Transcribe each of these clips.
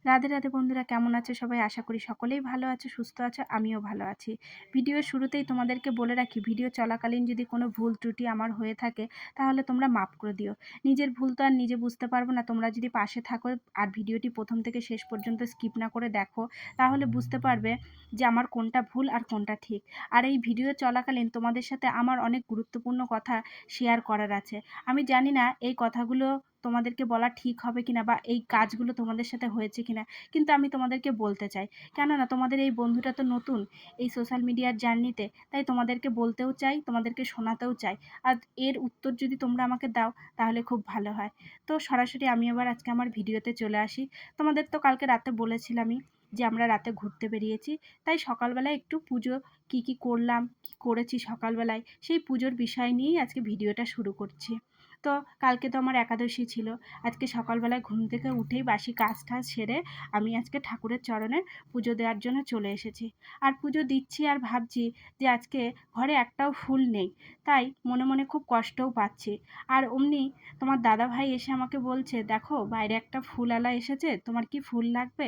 রাধে রাধে বন্ধুরা, কেমন আছো সবাই? আশা করি সকলেই ভালো আছো, সুস্থ আছো। আমিও ভালো আছি। ভিডিওর শুরুতেই তোমাদেরকে বলে রাখি, ভিডিও চলাকালীন যদি কোনো ভুল ত্রুটি আমার হয়ে থাকে তাহলে তোমরা মাফ করে দিও। নিজের ভুল তো আর নিজে বুঝতে পারবো না, তোমরা যদি পাশে থাকো আর ভিডিওটি প্রথম থেকে শেষ পর্যন্ত স্কিপ না করে দেখো তাহলে বুঝতে পারবে যে আমার কোনটা ভুল আর কোনটা ঠিক। আর এই ভিডিও চলাকালীন তোমাদের সাথে আমার অনেক গুরুত্বপূর্ণ কথা শেয়ার করার আছে। আমি জানি না এই কথাগুলো তোমাদেরকে বলা ঠিক হবে কিনা বা এই কাজগুলো তোমাদের সাথে হয়েছে কিনা, কিন্তু আমি তোমাদেরকে বলতে চাই। কেননা তোমাদের এই বন্ধুটা তো নতুন এই সোশ্যাল মিডিয়ার জার্নিতে, তাই তোমাদেরকে বলতেও চাই, তোমাদেরকে শোনাতেও চাই। আর এর উত্তর যদি তোমরা আমাকে দাও তাহলে খুব ভালো হয়। তো সরাসরি আমি আবার আজকে আমার ভিডিওতে চলে আসি। তোমাদের তো কালকে রাতে বলেছিলামই যে আমরা রাতে ঘুরতে বেরিয়েছি, তাই সকালবেলায় একটু পুজো কি করলাম, কি করেছি সকালবেলায়, সেই পুজোর বিষয় নিয়েই আজকে ভিডিওটা শুরু করছি। তো কালকে তো আমার একাদশী ছিল। আজকে সকালবেলায় ঘুম থেকে উঠেই বাসি কাজ টাজ সেরে আমি আজকে ঠাকুরের চরণে পুজো দেওয়ার জন্য চলে এসেছি। আর পুজো দিচ্ছি আর ভাবছি যে আজকে ঘরে একটাও ফুল নেই, তাই মনে মনে খুব কষ্টও পাচ্ছি। আর অমনি তোমার দাদাভাই এসে আমাকে বলছে, দেখো বাইরে একটা ফুলওয়ালা এসেছে, তোমার কি ফুল লাগবে?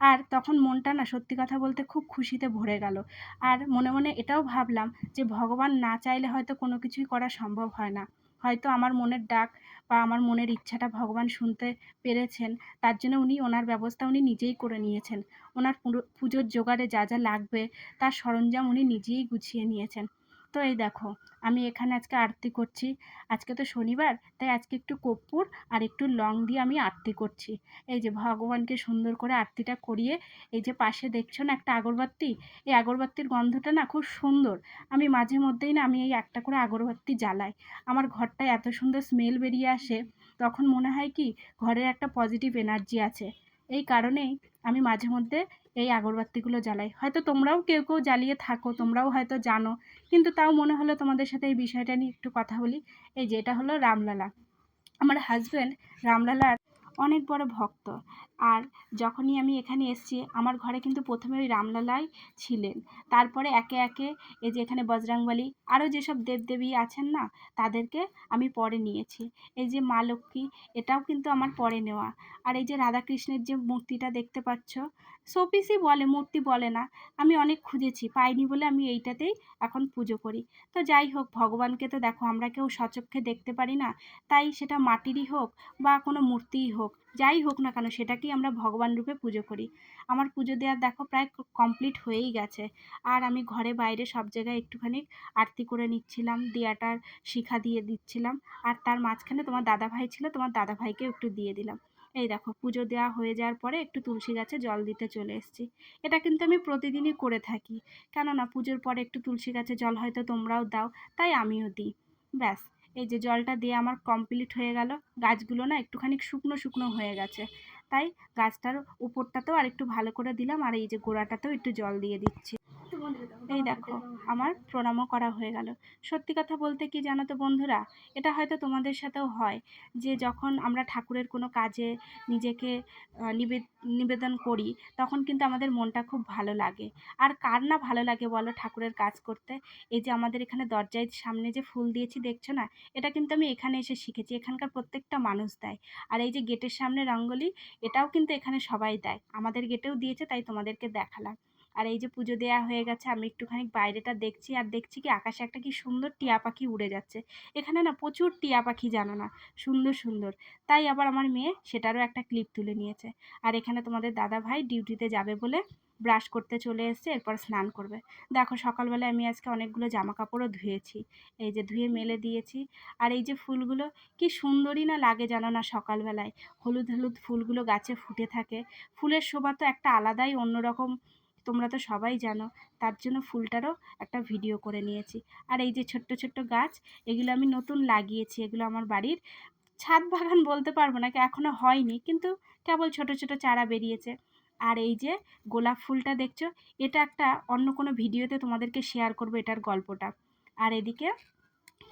আর তখন মনটা না সত্যি কথা বলতে খুব খুশিতে ভরে গেল। আর মনে মনে এটাও ভাবলাম যে ভগবান না চাইলে হয়তো কোনো কিছুই করা সম্ভব হয় না। হয়তো আমার মনের ডাক বা আমার মনের ইচ্ছাটা ভগবান শুনতে পেরেছেন, তার জন্য উনি ওনার ব্যবস্থা উনি নিজেই করে নিয়েছেন। ওনার পুজোর জোগাড়ে যা যা লাগবে তার সরঞ্জাম উনি নিজেই গুছিয়ে নিয়েছেন। তো এই দেখো, আমি এখানে আজকে আরতি করছি। আজকে তো শনিবার, তাই আজকে একটু কর্পূর আর একটু লং দিয়ে আমি আরতি করছি। এই যে ভগবানকে সুন্দর করে আরতিটা করিয়ে, এই যে পাশে দেখছো না একটা আগরবাতি, এই আগরবাতির গন্ধটা না খুব সুন্দর। আমি মাঝে মধ্যেই না আমি এই একটা করে আগরবাতি জ্বালাই। আমার ঘরটায় এত সুন্দর স্মেল বেরিয়ে আসে, তখন মনে হয় কি ঘরের একটা পজিটিভ এনার্জি আছে। এই কারণেই আমি মাঝে মধ্যে এই আগরবাতিগুলো জ্বালাই। হয়তো তোমরাও কেউ কেউ জ্বালিয়ে থাকো, তোমরাও হয়তো জানো, কিন্তু তাও মনে হলো তোমাদের সাথে এই বিষয়টা নিয়ে একটু কথা বলি। এই যে এটা হলো রামলালা। আমার হাজব্যান্ড রামলালার অনেক বড় ভক্ত। আর যখনই আমি এখানে এসেছি আমার ঘরে কিন্তু প্রথমে ওই রামলালাই ছিলেন। তারপরে একে একে এই যে এখানে বজরংবলী আরও যেসব দেবদেবী আছেন না, তাদেরকে আমি পরে নিয়েছি। এই যে মা লক্ষ্মী, এটাও কিন্তু আমার পরে নেওয়া। আর এই যে রাধাকৃষ্ণের যে মূর্তিটা দেখতে পাচ্ছ, শোপিসই বলে, মূর্তি বলে না। আমি অনেক খুঁজেছি, পাইনি বলে আমি এইটাতেই এখন পুজো করি। তো যাই হোক, ভগবানকে তো দেখো আমরা কেউ সচক্ষে দেখতে পারি না, তাই সেটা মাটিরই হোক বা কোনো মূর্তিই হোক, যাই হোক না কেন সেটাকেই আমরা ভগবান রূপে পুজো করি। আমার পুজো দেওয়ার দেখো প্রায় কমপ্লিট হয়েই গেছে। আর আমি ঘরে বাইরে সব জায়গায় একটুখানি আরতি করে নিচ্ছিলাম, দিয়াটার শিখা দিয়ে দিচ্ছিলাম। আর তার মাঝখানে তোমার দাদাভাই ছিল, তোমার দাদাভাইকেও একটু দিয়ে দিলাম। এই দেখো পুজো দেওয়া হয়ে যাওয়ার পরে একটু তুলসী গাছে জল দিতে চলে এসেছি। এটা কিন্তু আমি প্রতিদিনই করে থাকি, কেননা পুজোর পরে একটু তুলসী গাছে জল হয়তো তোমরাও দাও, তাই আমিও দিই। ব্যাস, এই যে জলটা দিয়ে আমার কমপ্লিট হয়ে গেল। গাছগুলো না একটুখানি শুকনো শুকনো হয়ে গেছে, তাই গাছটার উপরটাতেও আর একটু ভালো করে দিলাম, আর এই যে গোড়াটাতেও একটু জল দিয়ে দিচ্ছি। এই দেখো আমার প্রণামও করা হয়ে গেল। সত্যি কথা বলতে কি জানো তো বন্ধুরা, এটা হয়তো তোমাদের সাথেও হয় যে যখন আমরা ঠাকুরের কোনো কাজে নিজেকে নিবেদন করি, তখন কিন্তু আমাদের মনটা খুব ভালো লাগে। আর কার না ভালো লাগে বলো ঠাকুরের কাজ করতে? এই যে আমাদের এখানে দরজায় সামনে যে ফুল দিয়েছি দেখছো না, এটা কিন্তু আমি এখানে এসে শিখেছি, এখানকার প্রত্যেকটা মানুষ দেয়। আর এই যে গেটের সামনে রঙ্গোলি, এটাও কিন্তু এখানে সবাই দেয়, আমাদের গেটেও দিয়েছে, তাই তোমাদেরকে দেখালাম। আর এই যে পুজো দেওয়া হয়ে গেছে, আমি একটুখানি বাইরেটা দেখছি, আর দেখছি কি আকাশে একটা কি সুন্দর টিয়া পাখি উড়ে যাচ্ছে। এখানে না প্রচুর টিয়া পাখি, জানো না, সুন্দর সুন্দর। তাই আবার আমার মেয়ে সেটারও একটা ক্লিপ তুলে নিয়েছে। আর এখানে তোমাদের দাদা ভাই ডিউটিতে যাবে বলে ব্রাশ করতে চলে এসছে, এরপর স্নান করবে। দেখো সকালবেলায় আমি আজকে অনেকগুলো জামা কাপড়ও ধুয়েছি, এই যে ধুয়ে মেলে দিয়েছি। আর এই যে ফুলগুলো কি সুন্দরই না লাগে জানো না, সকালবেলায় হলুদ হলুদ ফুলগুলো গাছে ফুটে থাকে। ফুলের শোভা তো একটা আলাদাই অন্যরকম, তোমরা তো সবাই জানো। তার জন্য ফুলটারও একটা ভিডিও করে নিয়েছি। আর এই যে ছোট্ট ছোট্ট গাছ, এগুলো আমি নতুন লাগিয়েছি, এগুলো আমার বাড়ির ছাদ বাগান বলতে পারবো না, এখনো হয়নি, কিন্তু কেবল ছোট ছোট চারা বেরিয়েছে। আর এই যে গোলাপ ফুলটা দেখছো, এটা একটা অন্য কোনো ভিডিওতে তোমাদেরকে শেয়ার করবো এটার গল্পটা। আর এদিকে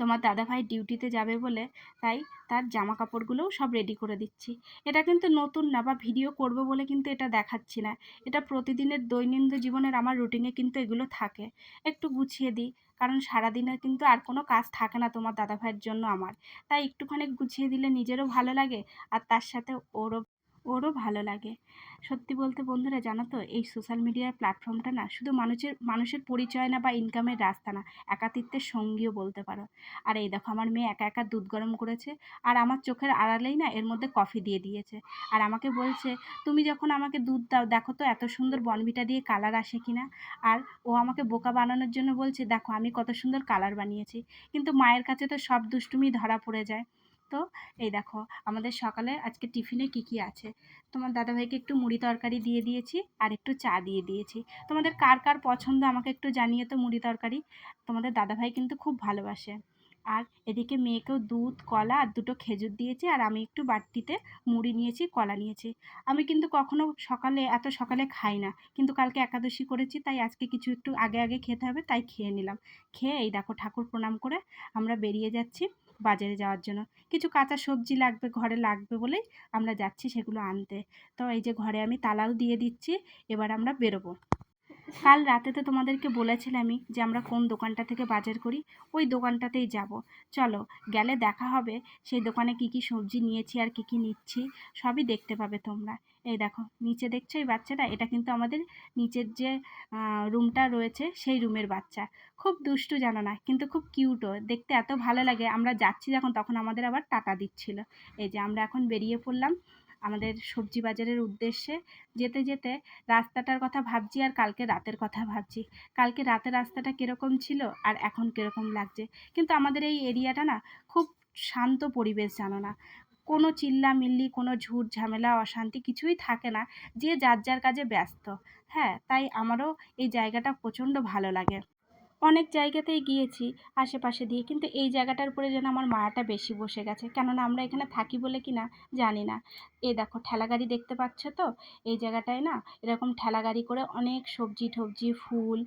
তোমার দাদাভাই ডিউটিতে যাবে বলে তাই তার জামা কাপড়গুলোও সব রেডি করে দিচ্ছি। এটা কিন্তু নতুন না বা ভিডিও করব বলে কিন্তু এটা দেখাচ্ছি না, এটা প্রতিদিনের দৈনন্দিন জীবনের আমার রুটিনে কিন্তু এগুলো থাকে। একটু গুছিয়ে দিই, কারণ সারাদিনে কিন্তু আর কোনো কাজ থাকে না তোমার দাদাভাইয়ের জন্য আমার, তাই একটুখানি গুছিয়ে দিলে নিজেরও ভালো লাগে, আর তার সাথে ওরও ওরও ভালো লাগে। সত্যি বলতে বন্ধুরা জানো তো, এই সোশ্যাল মিডিয়ার প্ল্যাটফর্মটা না শুধু মানুষের মানুষের পরিচয় না বা ইনকামের রাস্তা না, একাকিত্বের সঙ্গীও বলতে পারো। আর এই দেখো আমার মেয়ে একা একা দুধ গরম করেছে, আর আমার চোখের আড়ালেই না এর মধ্যে কফি দিয়ে দিয়েছে। আর আমাকে বলছে, তুমি যখন আমাকে দুধ দাও দেখো তো এত সুন্দর বর্নভিটা দিয়ে কালার আসে কিনা। আর ও আমাকে বোকা বানানোর জন্য বলছে, দেখো আমি কত সুন্দর কালার বানিয়েছি। কিন্তু মায়ের কাছে তো সব দুষ্টুমি ধরা পড়ে যায়। তো এই দেখো আমাদের সকালে আজকে টিফিনে কি কি আছে। তোমার দাদাভাইকে একটু মুড়ি তরকারি দিয়ে দিয়েছি আর একটু চা দিয়ে দিয়েছি। তোমাদের কার কার পছন্দ আমাকে একটু জানিয়ে তো মুড়ি তরকারি। তোমাদের দাদাভাই কিন্তু খুব ভালোবাসে। আর এদিকে মেয়েকেও দুধ কলা আর দুটো খেজুর দিয়েছি, আর আমি একটু বাটিতে মুড়ি নিয়েছি, কলা নিয়েছি। আমি কিন্তু কখনো সকালে এত সকালে খাই না, কিন্তু কালকে একাদশী করেছি তাই আজকে কিছু একটু আগে আগে খেতে হবে, তাই খেয়ে নিলাম। খেয়ে এই দেখো ঠাকুর প্রণাম করে আমরা বেরিয়ে যাচ্ছি বাজারে যাওয়ার জন্য। কিছু কাঁচা সবজি লাগবে, ঘরে লাগবে বলেই আমরা যাচ্ছি সেগুলো আনতে। তো এই যে ঘরে আমি তালাও দিয়ে দিচ্ছি, এবার আমরা বেরোবো। কাল রাতে তো তোমাদেরকে বলেছিলামই যে আমরা কোন দোকানটা থেকে বাজার করি, ওই দোকানটাতেই যাব। চলো, গেলে দেখা হবে সেই দোকানে কি কি সবজি নিয়েছি আর কি কি নিচ্ছি, সবই দেখতে পাবে তোমরা। এই দেখো নিচে দেখছো এই বাচ্চাটা, এটা কিন্তু আমাদের নিচের যে রুমটা রয়েছে সেই রুমের বাচ্চা। খুব দুষ্টু জানো না, কিন্তু খুব কিউটও দেখতে, এত ভালো লাগে। আমরা যাচ্ছি যখন তখন আমাদের আবার টাটা দিচ্ছিল। এই যে আমরা এখন বেরিয়ে পড়লাম আমাদের সবজি বাজারের উদ্দেশ্যে। যেতে যেতে রাস্তাটার কথা ভাবছি আর কালকে রাতের কথা ভাবছি। কালকে রাতের রাস্তাটা কীরকম ছিল আর এখন কীরকম লাগছে। কিন্তু আমাদের এই এরিয়াটা না খুব শান্ত পরিবেশ জানো না, কোনো চিল্লামিল্লি, কোনো ঝুট ঝামেলা অশান্তি কিছুই থাকে না। যে যার যার কাজে ব্যস্ত। হ্যাঁ, তাই আমারও এই জায়গাটা প্রচণ্ড ভালো লাগে। অনেক জায়গাতেই গিয়েছি আশেপাশে দিয়ে, কিন্তু এই জায়গাটার উপরে যেন আমার মায়াটা বেশি বসে গেছে, কেননা আমরা এখানে থাকি বলে কি না জানি না। এই দেখো ঠেলাগাড়ি দেখতে পাচ্ছ তো, এই জায়গাটায় না এরকম ঠেলাগাড়ি করে অনেক সবজি টবজি ফুল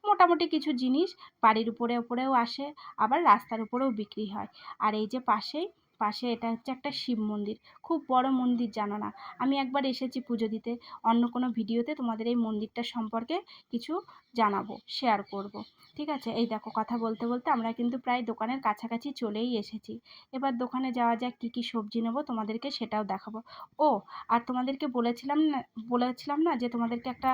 মোটামুটি কিছু জিনিস বাড়ির উপরে উপরেও আসে, আবার রাস্তার উপরেও বিক্রি হয়। আর এই যে পাশে এটা হচ্ছে একটা শিব মন্দির, খুব বড় মন্দির জানো না। আমি একবার এসেছি পুজো দিতে, অন্য কোনো ভিডিওতে তোমাদের এই মন্দিরটা সম্পর্কে কিছু জানাবো, শেয়ার করব। ঠিক আছে, এই দেখো কথা বলতে বলতে আমরা কিন্তু প্রায় দোকানের কাছাকাছি চলেই এসেছি। এবার দোকানে যাওয়া যাক, কী কী সবজি নেবো তোমাদেরকে সেটাও দেখাবো। ও, আর তোমাদেরকে বলেছিলাম না যে তোমাদেরকে একটা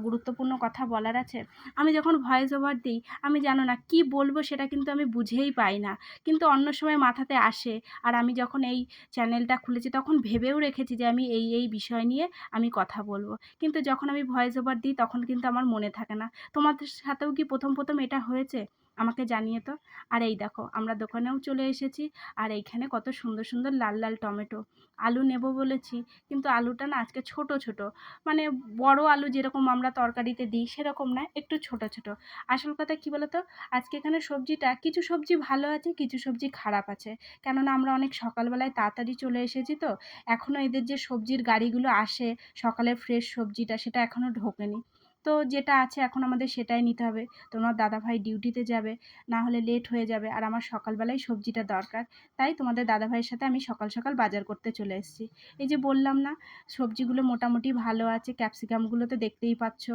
গুরুত্বপূর্ণ কথা বলার আছে। আমি যখন ভয়েস ওভার দিই, আমি জানো না কি বলবো সেটা কিন্তু আমি বুঝেই পাই না, কিন্তু অন্য সময় মাথাতে আসে। আর আমি যখন এই চ্যানেলটা খুলেছি তখন ভেবেও রেখেছি যে আমি এই বিষয় নিয়ে আমি কথা বলবো, কিন্তু যখন আমি ভয়েস ওভার দিই তখন কিন্তু আমার মনে থাকে না। তোমাদের সাথেও কি প্রথম এটা হয়েছে? আমাকে জানিয়ে তো। আর এই দেখো আমরা দোকানেও চলে এসেছি, আর এইখানে কত সুন্দর সুন্দর লাল লাল টমেটো। আলু নেব বলেছি, কিন্তু আলুটা না আজকে ছোট ছোট, মানে বড় আলু যেরকম আমরা তরকারিতে দিই সেরকম না, একটু ছোট ছোট। আসল কথা কি বলতো, আজকে এখানে সবজিটা কিছু সবজি ভালো আছে, কিছু সবজি খারাপ আছে। কেননা আমরা অনেক সকালবেলায় তাড়াতাড়ি চলে এসেছি তো, এখনও এদের যে সবজির গাড়িগুলো আসে সকালের ফ্রেশ সবজিটা সেটা এখনও ঢোকেনি। তো যেটা আছে এখন আমাদের সেটাই নিতে হবে। তোমার দাদাভাই ডিউটিতে যাবে, না হলে লেট হয়ে যাবে, আর আমার সকালবেলায় সবজিটা দরকার। তাই তোমাদের দাদাভাইয়ের সাথে আমি সকাল সকাল বাজার করতে চলে এসেছি। এই যে বললাম না, সবজিগুলো মোটামুটি ভালো আছে, ক্যাপসিকামগুলো তো দেখতেই পাচ্ছ।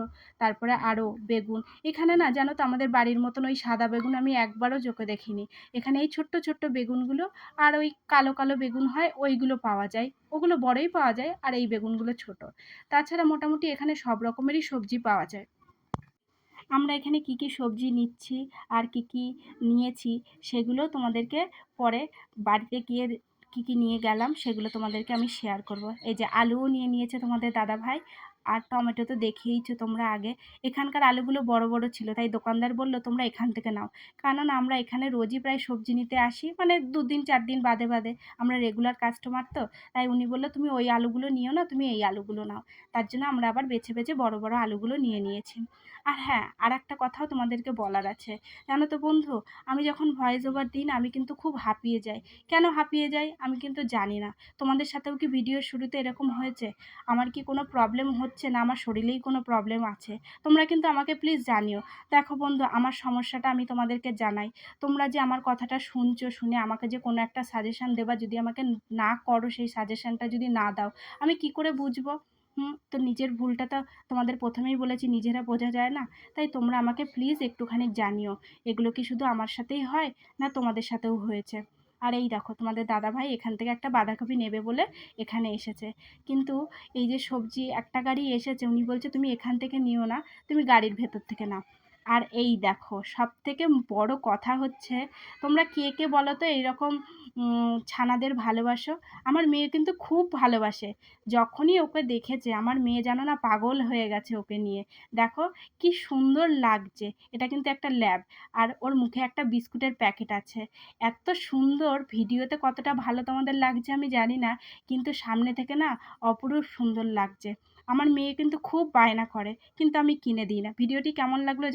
তারপরে আরও বেগুন, এখানে না জানো তো আমাদের বাড়ির মতন ওই সাদা বেগুন আমি একবারও চোখে দেখিনি। এখানে এই ছোট্ট ছোট্ট বেগুনগুলো আর ওই কালো কালো বেগুন হয় ওইগুলো পাওয়া যায়, ওগুলো বড়ই পাওয়া যায়, আর এই বেগুনগুলো ছোট। তাছাড়া মোটামুটি এখানে সব রকমেরই সবজি পাওয়া যায়। আমরা এখানে কি কি সবজি নিচ্ছি আর কি কি নিয়েছি সেগুলো তোমাদেরকে পরে বাড়িতে গিয়ে কি কি নিয়ে গেলাম সেগুলো তোমাদেরকে আমি শেয়ার করব। এই যে আলুও নিয়ে নিয়েছে তোমাদের দাদাভাই, আর টমেটো তো দেখেইছো তোমরা আগে। এখানকার আলুগুলো বড় বড় ছিল, তাই দোকানদার বলল তোমরা এখান থেকে নাও। কারণ আমরা এখানে রোজই প্রায় সবজি নিতে আসি, মানে 2 দিন 4 দিন বাদে বাদে, আমরা রেগুলার কাস্টমার তো। তাই উনি বলল তুমি ওই আলুগুলো নিও না, তুমি এই আলুগুলো নাও। তার জন্য আমরা আবার বেছে বেছে বড় বড় আলুগুলো নিয়ে নিয়েছি। আর হ্যাঁ, আর একটা কথাও তোমাদেরকে বলার আছে। জানো তো বন্ধু, আমি যখন ভয়েস ওভার দিই না আমি কিন্তু খুব হাঁপিয়ে যাই। কেন হাঁপিয়ে যাই আমি কিন্তু জানি না। তোমাদের সাথেও কি ভিডিওর শুরুতে এরকম হয়েছে? আমার কি কোনো প্রবলেম হচ্ছে, না আমার শরীরেই কোনো প্রবলেম আছে? তোমরা কিন্তু আমাকে প্লিজ জানিও। দেখো বন্ধু, আমার সমস্যাটা আমি তোমাদেরকে জানাই। তোমরা যে আমার কথাটা শুনছো, শুনে আমাকে যে কোনো একটা সাজেশন দেবা, যদি আমাকে না করো, সেই সাজেশনটা যদি না দাও, আমি কি করে বুঝবো? তো নিজের ভুলটা তো তোমাদের প্রথমেই বলেছি নিজেরা বোঝা যায় না। তাই তোমরা আমাকে প্লিজ একটুখানি জানিও, এগুলো কি শুধু আমার সাথেই হয় না তোমাদের সাথেও হয়েছে? আর এই দেখো তোমাদের দাদাভাই এখান থেকে একটা বাঁধাকপি নেবে বলে এখানে এসেছে। কিন্তু এই যে সবজি একটা গাড়ি এসেছে, উনি বলছে তুমি এখান থেকে নিও না, তুমি গাড়ির ভেতর থেকে নাও। আর এই দেখো সবথেকে বড় কথা হচ্ছে, তোমরা কে কে বলো তো এইরকম ছানাদের ভালোবাসো? আমার মেয়ে কিন্তু খুব ভালোবাসে। যখনই ওকে দেখেছে আমার মেয়ে যেন না পাগল হয়ে গেছে ওকে নিয়ে। দেখো কি সুন্দর লাগছে। এটা কিন্তু একটা ল্যাব। আর ওর মুখে একটা বিস্কুটের প্যাকেট আছে। এত সুন্দর, ভিডিওতে কতটা ভালো তোমাদের লাগছে আমি জানি না, কিন্তু সামনে থেকে না অপরূপ সুন্দর লাগছে। আমার মেয়ে কিন্তু খুব বায়না করে, কিন্তু আমি কিনে দিই না। ভিডিওটি কেমন লাগলো